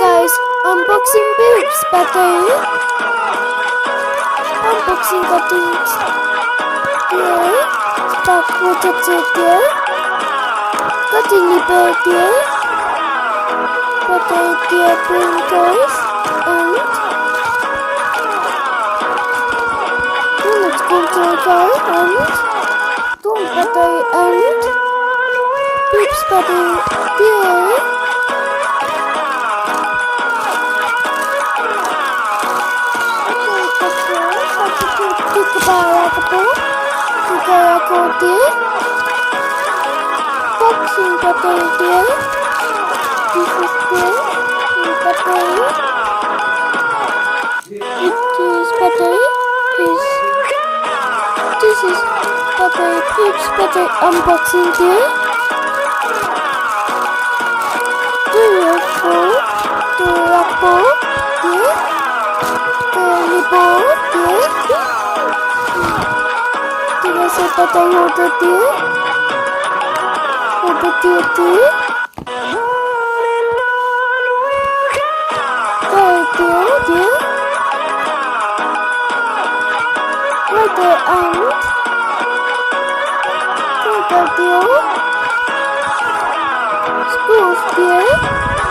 guys, unboxing boobs battery. Unboxing buttons. Here, spark protector here. Cutting nipple here. Battery here, blinkers and remote control car and don't battery and boobs battery here. Boxing battery here. This is the battery. This battery is. This is battery. Pips battery unboxing here. The apple here. The nipple here. There's a battery holder there. Holder there. There. Right there and there. Screws there.